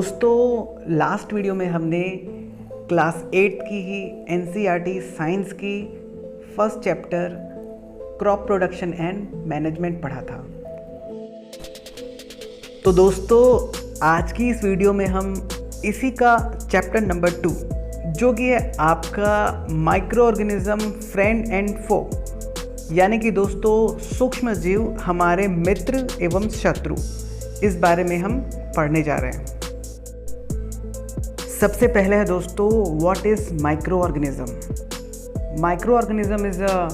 दोस्तों last video में हमने क्लास 8 की ही एनसीईआरटी साइंस की first chapter crop production and management पढ़ा था। तो दोस्तों आज की इस वीडियो में हम इसी का चैप्टर नंबर 2 जो कि है आपका माइक्रो ऑर्गेनिज्म फ्रेंड एंड फो, यानी कि दोस्तों सूक्ष्म जीव हमारे मित्र एवं शत्रु, इस बारे में हम पढ़ने जा रहे हैं। सबसे पहले है दोस्तों what is micro organism. Micro organism is a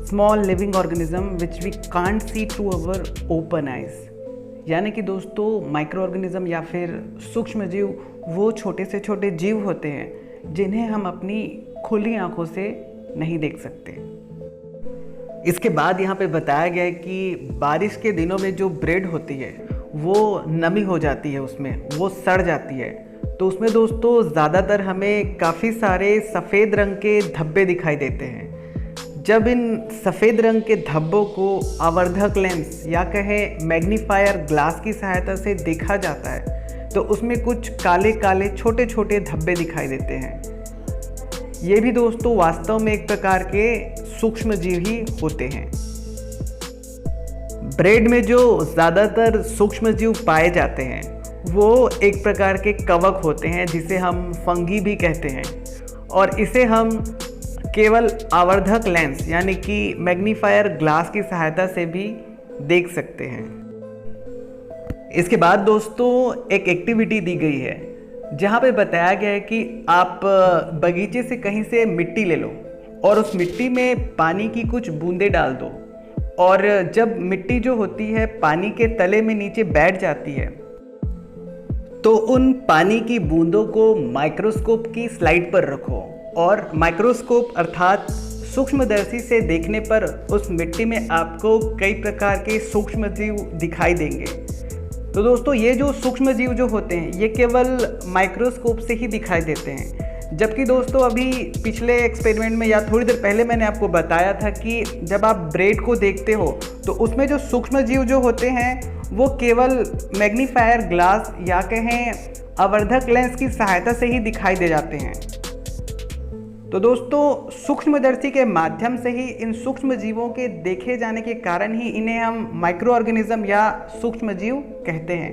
small living organism which we can't see through our open eyes. यानी कि दोस्तों माइक्रो ऑर्गेनिज्म या फिर सूक्ष्म जीव वो छोटे से छोटे जीव होते हैं जिन्हें हम अपनी खुली आंखों से नहीं देख सकते। इसके बाद यहाँ पे बताया गया है कि बारिश के दिनों में जो ब्रेड होती है वो नमी हो जाती है, उसमें वो सड़ जाती है। तो उसमें दोस्तों ज़्यादातर हमें काफ़ी सारे सफ़ेद रंग के धब्बे दिखाई देते हैं। जब इन सफ़ेद रंग के धब्बों को आवर्धक लेंस या कहें मैग्नीफायर ग्लास की सहायता से देखा जाता है तो उसमें कुछ काले काले छोटे छोटे धब्बे दिखाई देते हैं। ये भी दोस्तों वास्तव में एक प्रकार के सूक्ष्म जीव ही होते हैं। ब्रेड में जो ज़्यादातर सूक्ष्म जीव पाए जाते हैं वो एक प्रकार के कवक होते हैं जिसे हम फंगी भी कहते हैं, और इसे हम केवल आवर्धक लेंस यानी कि मैग्नीफायर ग्लास की सहायता से भी देख सकते हैं। इसके बाद दोस्तों एक एक्टिविटी दी गई है जहाँ पे बताया गया है कि आप बगीचे से कहीं से मिट्टी ले लो और उस मिट्टी में पानी की कुछ बूंदें डाल दो, और जब मिट्टी जो होती है पानी के तले में नीचे बैठ जाती है तो उन पानी की बूंदों को माइक्रोस्कोप की स्लाइड पर रखो, और माइक्रोस्कोप अर्थात सूक्ष्मदर्शी से देखने पर उस मिट्टी में आपको कई प्रकार के सूक्ष्म जीव दिखाई देंगे। तो दोस्तों ये जो सूक्ष्म जीव जो होते हैं ये केवल माइक्रोस्कोप से ही दिखाई देते हैं, जबकि दोस्तों अभी पिछले एक्सपेरिमेंट में या थोड़ी देर पहले मैंने आपको बताया था कि जब आप ब्रेड को देखते हो तो उसमें जो सूक्ष्म जीव जो होते हैं वो केवल मैग्नीफायर ग्लास या कहें आवर्धक लेंस की सहायता से ही दिखाई दे जाते हैं। तो दोस्तों सूक्ष्मदर्शी के माध्यम से ही इन सूक्ष्म जीवों के देखे जाने के कारण ही इन्हें हम माइक्रो ऑर्गेनिज्म या सूक्ष्म जीव कहते हैं।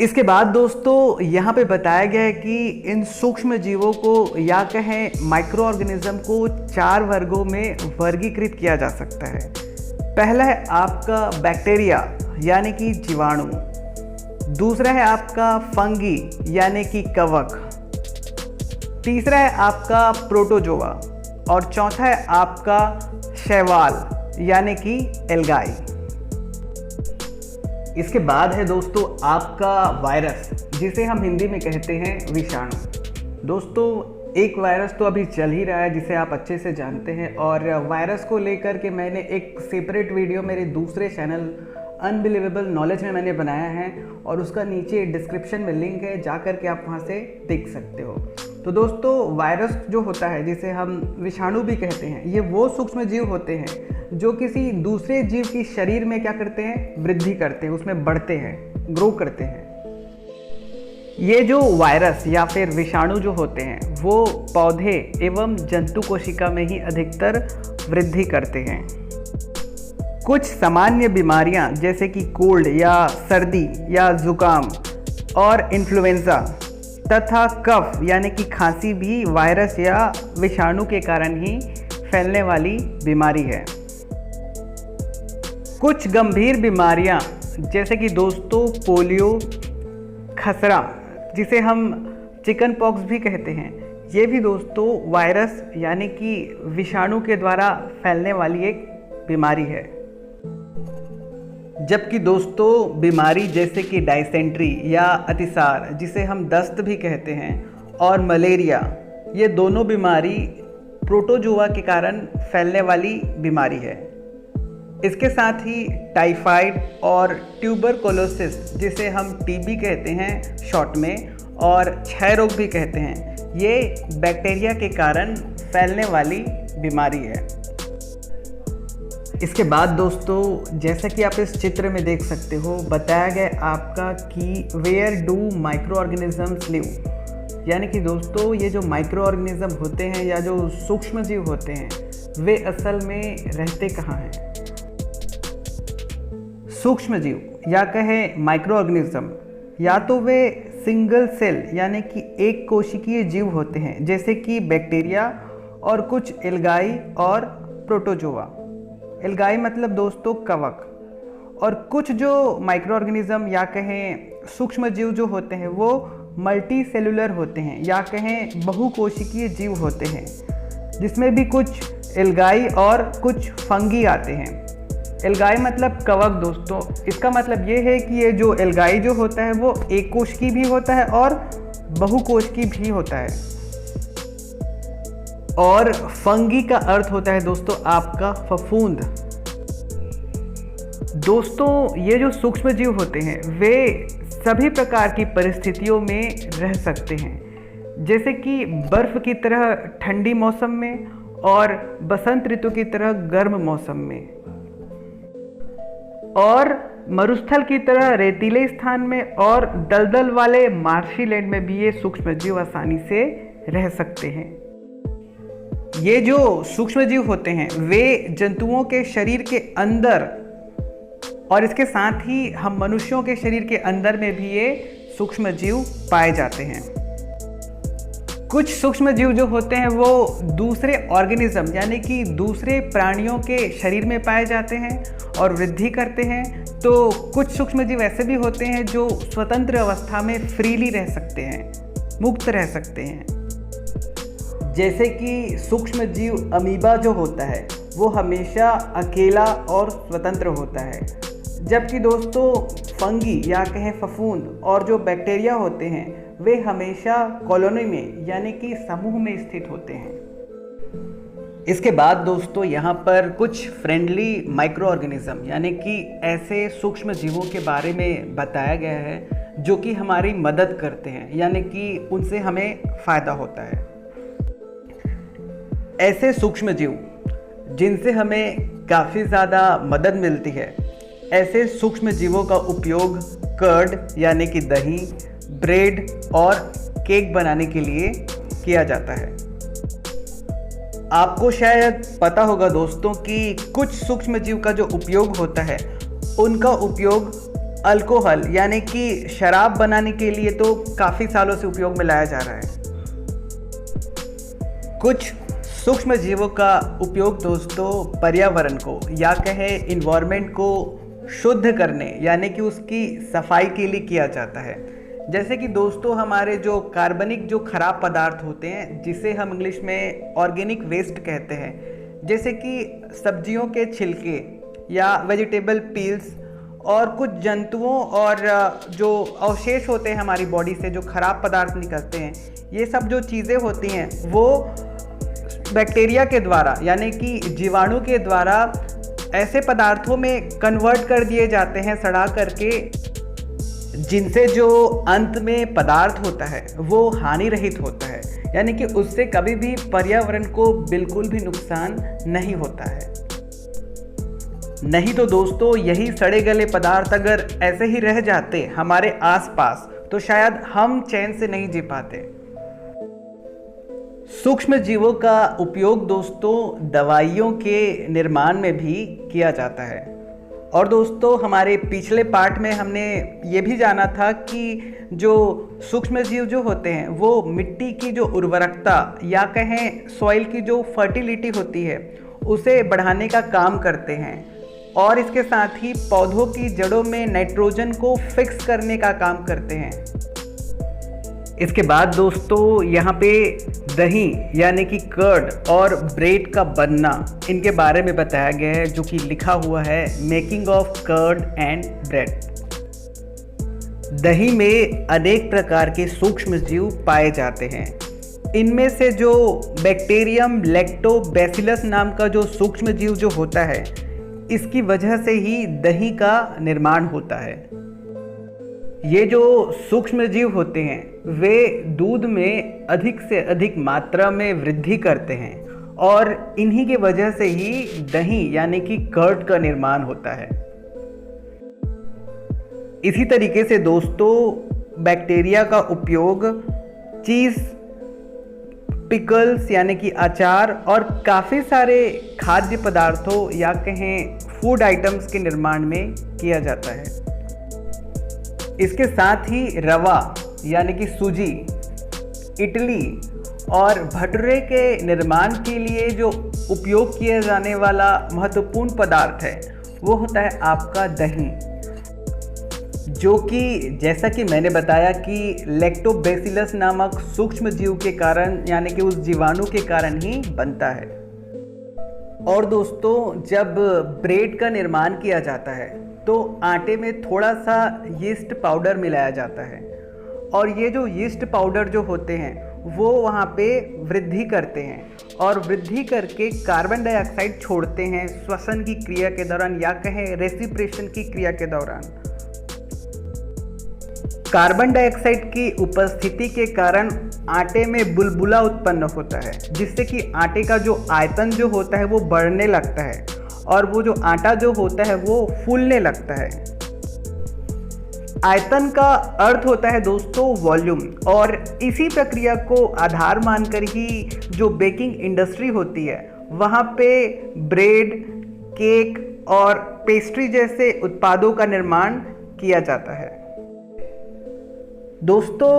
इसके बाद दोस्तों यहाँ पे बताया गया है कि इन सूक्ष्म जीवों को या कहें माइक्रो ऑर्गेनिज्म को 4 वर्गों में वर्गीकृत किया जा सकता है। पहला है आपका बैक्टीरिया यानी कि जीवाणु, दूसरा है आपका फंगी यानी कि कवक, तीसरा है आपका प्रोटोजोआ, और चौथा है आपका शैवाल यानी कि एल्गाई। इसके बाद है दोस्तों आपका वायरस, जिसे हम हिंदी में कहते हैं विषाणु। दोस्तों एक वायरस तो अभी चल ही रहा है जिसे आप अच्छे से जानते हैं, और वायरस को लेकर के मैंने एक सेपरेट वीडियो मेरे दूसरे चैनल अनबिलीवेबल नॉलेज में मैंने बनाया है, और उसका नीचे डिस्क्रिप्शन में लिंक है, जा कर के आप वहाँ से देख सकते हो। तो दोस्तों वायरस जो होता है जिसे हम विषाणु भी कहते हैं, ये वो सूक्ष्म जीव होते हैं जो किसी दूसरे जीव की शरीर में क्या करते हैं, वृद्धि करते हैं, उसमें बढ़ते हैं, ग्रो करते हैं। ये जो वायरस या फिर विषाणु जो होते हैं वो पौधे एवं जंतु कोशिका में ही अधिकतर वृद्धि करते हैं। कुछ सामान्य बीमारियां जैसे कि कोल्ड या सर्दी या जुकाम और इन्फ्लुएंजा तथा कफ यानी कि खांसी भी वायरस या विषाणु के कारण ही फैलने वाली बीमारी है। कुछ गंभीर बीमारियां जैसे कि दोस्तों पोलियो, खसरा जिसे हम चिकन पॉक्स भी कहते हैं, ये भी दोस्तों वायरस यानी कि विषाणु के द्वारा फैलने वाली एक बीमारी है। जबकि दोस्तों बीमारी जैसे कि डायसेंट्री या अतिसार जिसे हम दस्त भी कहते हैं, और मलेरिया, ये दोनों बीमारी प्रोटोजोआ के कारण फैलने वाली बीमारी है। इसके साथ ही टाइफाइड और ट्यूबरकुलोसिस जिसे हम टीबी कहते हैं शॉर्ट में, और क्षय रोग भी कहते हैं, ये बैक्टीरिया के कारण फैलने वाली बीमारी है। इसके बाद दोस्तों, जैसा कि आप इस चित्र में देख सकते हो, बताया गया आपका कि where do micro organisms live, यानी कि दोस्तों ये जो माइक्रो ऑर्गेनिज्म होते हैं या जो सूक्ष्म जीव होते हैं वे असल में रहते कहाँ हैं। सूक्ष्म जीव या कहें माइक्रो ऑर्गेनिज्म या तो वे सिंगल सेल यानी कि एक कोशिकीय जीव होते हैं, जैसे कि बैक्टीरिया और कुछ एल्गाई और प्रोटोजोआ। एल्गाई मतलब दोस्तों कवक, और कुछ जो माइक्रो ऑर्गेनिज्म या कहें सूक्ष्म जीव जो होते हैं वो मल्टी सेलुलर होते हैं या कहें बहुकोशिकीय जीव होते हैं, जिसमें भी कुछ एल्गाई और कुछ फंगी आते हैं। एल्गाई मतलब कवक दोस्तों, इसका मतलब ये है कि ये जो एल्गाई जो होता है वो एक कोश की भी होता है और बहुकोश की भी होता है। और फंगी का अर्थ होता है दोस्तों आपका फफूंद। दोस्तों ये जो सूक्ष्म जीव होते हैं वे सभी प्रकार की परिस्थितियों में रह सकते हैं, जैसे कि बर्फ की तरह ठंडी मौसम में और बसंत ऋतु की तरह गर्म मौसम में, और मरुस्थल की तरह रेतीले स्थान में और दलदल वाले मार्शी लैंड में भी ये सूक्ष्म जीव आसानी से रह सकते हैं। ये जो सूक्ष्म जीव होते हैं वे जंतुओं के शरीर के अंदर और इसके साथ ही हम मनुष्यों के शरीर के अंदर में भी ये सूक्ष्म जीव पाए जाते हैं। कुछ सूक्ष्म जीव जो होते हैं वो दूसरे ऑर्गेनिज्म यानी कि दूसरे प्राणियों के शरीर में पाए जाते हैं और वृद्धि करते हैं, तो कुछ सूक्ष्म जीव ऐसे भी होते हैं जो स्वतंत्र अवस्था में फ्रीली रह सकते हैं, मुक्त रह सकते हैं। जैसे कि सूक्ष्म जीव अमीबा जो होता है वो हमेशा अकेला और स्वतंत्र होता है, जबकि दोस्तों फंगी या कहें फफूंद और जो बैक्टीरिया होते हैं वे हमेशा कॉलोनी में यानी कि समूह में स्थित होते हैं। इसके बाद दोस्तों यहाँ पर कुछ फ्रेंडली माइक्रो ऑर्गेनिज्म यानी कि ऐसे सूक्ष्म जीवों के बारे में बताया गया है जो कि हमारी मदद करते हैं, यानी कि उनसे हमें फ़ायदा होता है। ऐसे सूक्ष्म जीव जिनसे हमें काफ़ी ज़्यादा मदद मिलती है, ऐसे सूक्ष्म जीवों का उपयोग कर्ड यानी कि दही, ब्रेड और केक बनाने के लिए किया जाता है। आपको शायद पता होगा दोस्तों कि कुछ सूक्ष्म जीव का जो उपयोग होता है उनका उपयोग अल्कोहल यानी कि शराब बनाने के लिए तो काफ़ी सालों से उपयोग में लाया जा रहा है। कुछ सूक्ष्म जीवों का उपयोग दोस्तों पर्यावरण को या कहें इन्वायरमेंट को शुद्ध करने यानी कि उसकी सफाई के लिए किया जाता है। जैसे कि दोस्तों हमारे जो कार्बनिक जो खराब पदार्थ होते हैं जिसे हम इंग्लिश में ऑर्गेनिक वेस्ट कहते हैं, जैसे कि सब्जियों के छिलके या वेजिटेबल पील्स और कुछ जंतुओं और जो अवशेष होते हैं हमारी बॉडी से जो खराब पदार्थ निकलते हैं, ये सब जो चीज़ें होती हैं वो बैक्टीरिया के द्वारा यानी कि जीवाणु के द्वारा ऐसे पदार्थों में कन्वर्ट कर दिए जाते हैं सड़ा करके, जिनसे जो अंत में पदार्थ होता है वो हानि रहित होता है, यानी कि उससे कभी भी पर्यावरण को बिल्कुल भी नुकसान नहीं होता है। नहीं तो दोस्तों यही सड़े गले पदार्थ अगर ऐसे ही रह जाते हमारे आसपास तो शायद हम चैन से नहीं जी पाते। सूक्ष्म जीवों का उपयोग दोस्तों दवाइयों के निर्माण में भी किया जाता है। और दोस्तों हमारे पिछले पार्ट में हमने ये भी जाना था कि जो सूक्ष्म जीव जो होते हैं वो मिट्टी की जो उर्वरकता या कहें सॉइल की जो फर्टिलिटी होती है उसे बढ़ाने का काम करते हैं, और इसके साथ ही पौधों की जड़ों में नाइट्रोजन को फिक्स करने का काम करते हैं। इसके बाद दोस्तों यहाँ पे दही यानी कि कर्ड और ब्रेड का बनना इनके बारे में बताया गया है, जो कि लिखा हुआ है making of curd and bread. दही में अनेक प्रकार के सूक्ष्म जीव पाए जाते हैं। इनमें से जो बैक्टीरियम लैक्टोबैसिलस नाम का जो सूक्ष्म जीव जो होता है, इसकी वजह से ही दही का निर्माण होता है। ये जो सूक्ष्म जीव होते हैं वे दूध में अधिक से अधिक मात्रा में वृद्धि करते हैं और इन्हीं की वजह से ही दही यानी कि कर्ड का निर्माण होता है। इसी तरीके से दोस्तों बैक्टीरिया का उपयोग चीज़, पिकल्स यानी कि अचार और काफ़ी सारे खाद्य पदार्थों या कहें फूड आइटम्स के निर्माण में किया जाता है। इसके साथ ही रवा यानी कि सूजी, इडली और भटूरे के निर्माण के लिए जो उपयोग किया जाने वाला महत्वपूर्ण पदार्थ है वो होता है आपका दही, जो कि जैसा कि मैंने बताया कि लैक्टोबैसिलस नामक सूक्ष्म जीव के कारण यानी कि उस जीवाणु के कारण ही बनता है। और दोस्तों जब ब्रेड का निर्माण किया जाता है तो आटे में थोड़ा सा यीस्ट पाउडर मिलाया जाता है और ये जो यीस्ट पाउडर जो होते हैं वो वहाँ पे वृद्धि करते हैं और वृद्धि करके कार्बन डाइऑक्साइड छोड़ते हैं श्वसन की क्रिया के दौरान या कहें रेस्पिरेशन की क्रिया के दौरान। कार्बन डाइऑक्साइड की उपस्थिति के कारण आटे में बुलबुला उत्पन्न होता है, जिससे कि आटे का जो आयतन जो होता है वो बढ़ने लगता है और वो जो आटा जो होता है वो फूलने लगता है। आयतन का अर्थ होता है दोस्तों वॉल्यूम, और इसी प्रक्रिया को आधार मानकर ही जो बेकिंग इंडस्ट्री होती है वहाँ पे ब्रेड, केक और पेस्ट्री जैसे उत्पादों का निर्माण किया जाता है। दोस्तों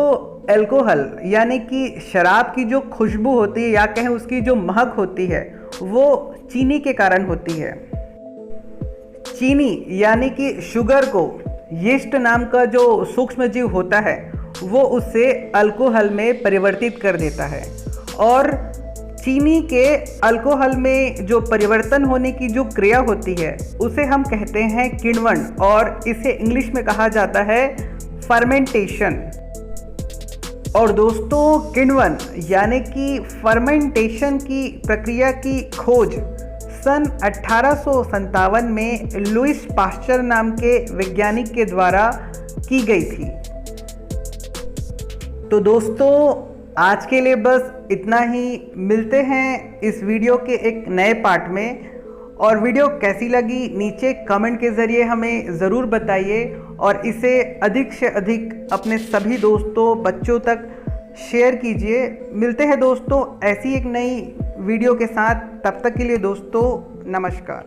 अल्कोहल यानी कि शराब की जो खुशबू होती है या कहें उसकी जो महक होती है वो चीनी के कारण होती है। चीनी यानी कि शुगर को यीस्ट नाम का जो सूक्ष्म जीव होता है वो उसे अल्कोहल में परिवर्तित कर देता है और चीनी के अल्कोहल में जो परिवर्तन होने की जो क्रिया होती है उसे हम कहते हैं किण्वन, और इसे इंग्लिश में कहा जाता है फर्मेंटेशन। और दोस्तों किण्वन यानी कि फर्मेंटेशन की प्रक्रिया की खोज सन 1857 में लुइस पास्चर नाम के वैज्ञानिक के द्वारा की गई थी। तो दोस्तों आज के लिए बस इतना ही। मिलते हैं इस वीडियो के एक नए पार्ट में, और वीडियो कैसी लगी नीचे कमेंट के ज़रिए हमें ज़रूर बताइए और इसे अधिक से अधिक अपने सभी दोस्तों, बच्चों तक शेयर कीजिए। मिलते हैं दोस्तों ऐसी एक नई वीडियो के साथ, तब तक के लिए दोस्तों नमस्कार।